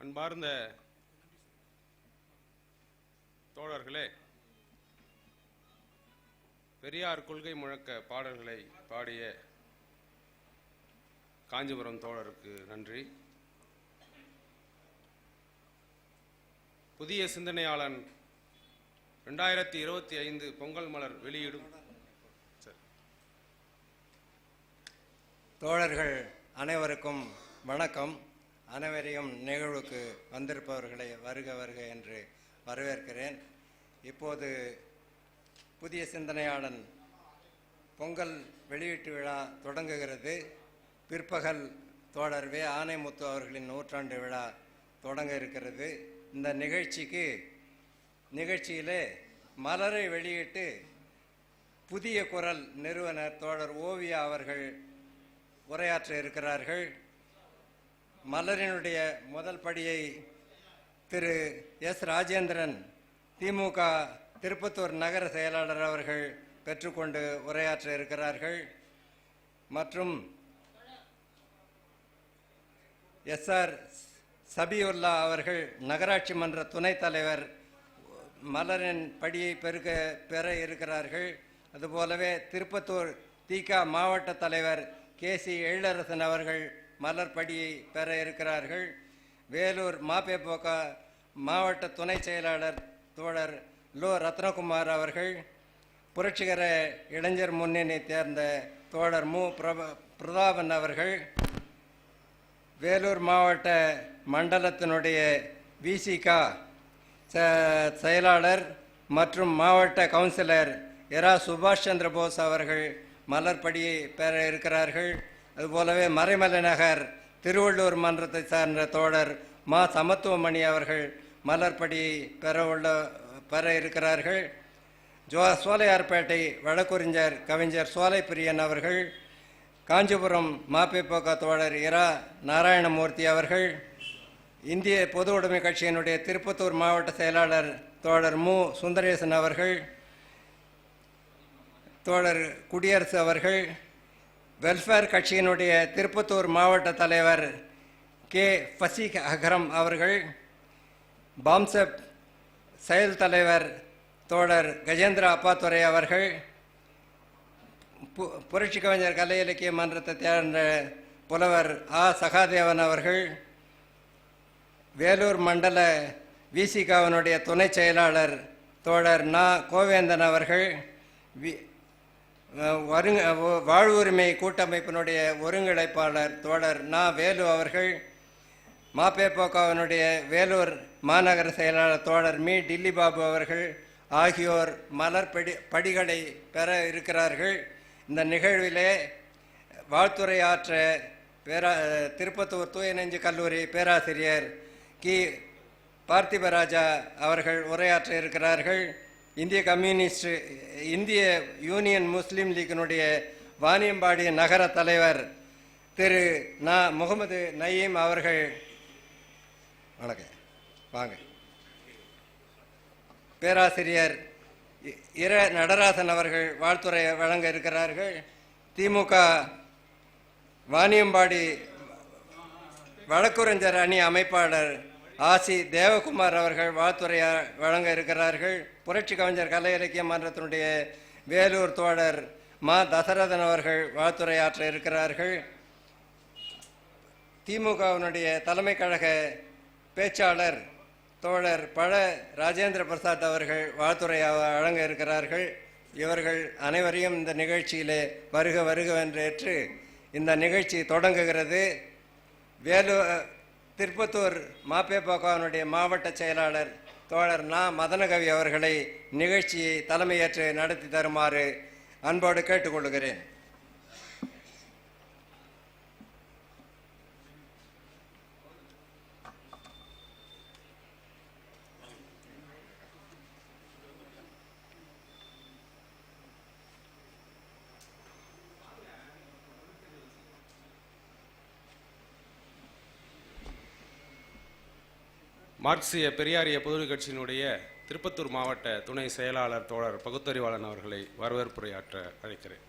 அன்பார்ந்த தோழர்களே, பெரியார் கொள்கை முழக்க பாடல்களை பாடிய காஞ்சிபுரம் தோழருக்கு நன்றி. புதிய சிந்தனையாளன் 2025 பொங்கல் மலர் வெளியிடும் தோழர்கள் அனைவருக்கும் வணக்கம். அனைவரையும் நிகழ்வுக்கு வந்திருப்பவர்களை வருக வருக என்று வரவேற்கிறேன். இப்போது புதிய சிந்தனையாளன் பொங்கல் வெளியீட்டு விழா தொடங்குகிறது. பிற்பகல் தோழர் வே ஆனைமுத்து அவர்களின் நூற்றாண்டு விழா தொடங்க இருக்கிறது. இந்த நிகழ்ச்சியிலே மலரை வெளியிட்டு புதிய குரல் நிறுவனர் தோழர் ஓவியா அவர்கள் உரையாற்ற இருக்கிறார்கள். மலரினுடைய முதல் படியை திரு எஸ் ராஜேந்திரன் திமுக திருப்பத்தூர் நகர செயலாளர் அவர்கள் பெற்றுக்கொண்டு உரையாற்ற இருக்கிறார்கள். மற்றும் எஸ்ஆர் சபியுல்லா அவர்கள் நகராட்சி மன்ற துணைத் தலைவர் மலரின் படியை பெற இருக்கிறார்கள். அதுபோலவே திருப்பத்தூர் திக மாவட்ட தலைவர் KC எழிலரசன் அவர்கள் மலர்படியை பெற இருக்கிறார்கள். வேலூர் மாபேபோக மாவட்ட துணை செயலாளர் தோழர் லோ ரத்னகுமார் அவர்கள், புரட்சிகர இளைஞர் முன்னணி தேர்ந்த தோழர் மு பிரதாபன் அவர்கள், வேலூர் மாவட்ட மண்டலத்தினுடைய VCK செயலாளர் மற்றும் மாவட்ட கவுன்சிலர் இரா சுபாஷ் சந்திர போஸ் அவர்கள் மலர்படியை பெற இருக்கிறார்கள். அதுபோலவே மறைமலை நகர் திருவள்ளூர் மன்றத்தை சார்ந்த தோழர் மா சமத்துவமணி அவர்கள் மலர்படியை பெற இருக்கிறார்கள். சோலையார்பேட்டை வழக்குரைஞர் கவிஞர் சோலை பிரியன் அவர்கள், காஞ்சிபுரம் மாபேபோக தோழர் இரா நாராயணமூர்த்தி அவர்கள், இந்திய பொது உடைமை கட்சியினுடைய திருப்பத்தூர் மாவட்ட செயலாளர் தோழர் மு சுந்தரேசன் அவர்கள், தோழர் குடியரசு அவர்கள், வெல்ஃபேர் கட்சியினுடைய திருப்பத்தூர் மாவட்ட தலைவர் K ஃபசீக் அக்ரம் அவர்கள், பாம்செப் செயல் தலைவர் தோழர் கஜேந்திர அப்பாத்துரை அவர்கள், புரட்சி கவிஞர் கலை இலக்கிய மன்றத்தை சேர்ந்த புலவர் சகாதேவன் அவர்கள், வேலூர் மண்டல VCKவினுடைய துணை செயலாளர் தோழர் கோவேந்தன் அவர்கள், வாழ்வுரிமை கூட்டமைப்பினுடைய ஒருங்கிணைப்பாளர் தோழர் வேலு அவர்கள், மாபேபோகவினுடைய வேலூர் மாநகர செயலாளர் தோழர் டில்லி பாபு அவர்கள் ஆகியோர் மலர் படிகளை பெற இருக்கிறார்கள். இந்த நிகழ்விலே வாழ்த்துரையாற்ற திருப்பத்தூர் தூய நெஞ்சு கல்லூரி பேராசிரியர் கி பார்த்திபராஜா அவர்கள் உரையாற்ற இருக்கிறார்கள். இந்திய யூனியன் முஸ்லீம் லீக்கினுடைய வாணியம்பாடி நகர தலைவர் திரு முகமது நயீம் அவர்கள் வாங்க. பேராசிரியர் நடராசன் அவர்கள் வாழ்த்துரை வழங்க இருக்கிறார்கள். திமுக வாணியம்பாடி வழக்குரைஞர் அணி அமைப்பாளர் ஆசி தேவகுமார் அவர்கள் வாழ்த்துறை வழங்க இருக்கிறார்கள். புரட்சி கவிஞர் கலை இலக்கிய மன்றத்தினுடைய வேலூர் தோழர் தசரதன் அவர்கள் வாழ்த்துரையாற்ற இருக்கிறார்கள். திமுகவினுடைய தலைமை கழக பேச்சாளர் தோழர் ராஜேந்திர பிரசாத் அவர்கள் வாழ்த்துறை வழங்க இருக்கிறார்கள். இவர்கள் அனைவரையும் இந்த நிகழ்ச்சியிலே வருக வருக என்றேற்று இந்த நிகழ்ச்சி தொடங்குகிறது. திருப்பத்தூர் மாபேபோகவினுடைய மாவட்ட செயலாளர் தோழர் மதனகவி அவர்களை நிகழ்ச்சியை தலைமையேற்று நடத்தி தருமாறு அன்போடு கேட்டுக்கொள்கிறேன். மார்க்சிய பெரியாரிய பொதுவுடைமை கட்சியினுடைய திருப்பத்தூர் மாவட்ட துணை செயலாளர் தோழர் பகுத்தறிவாளன் அவர்களை வரவேற்புரையாற்ற அழைக்கிறேன்.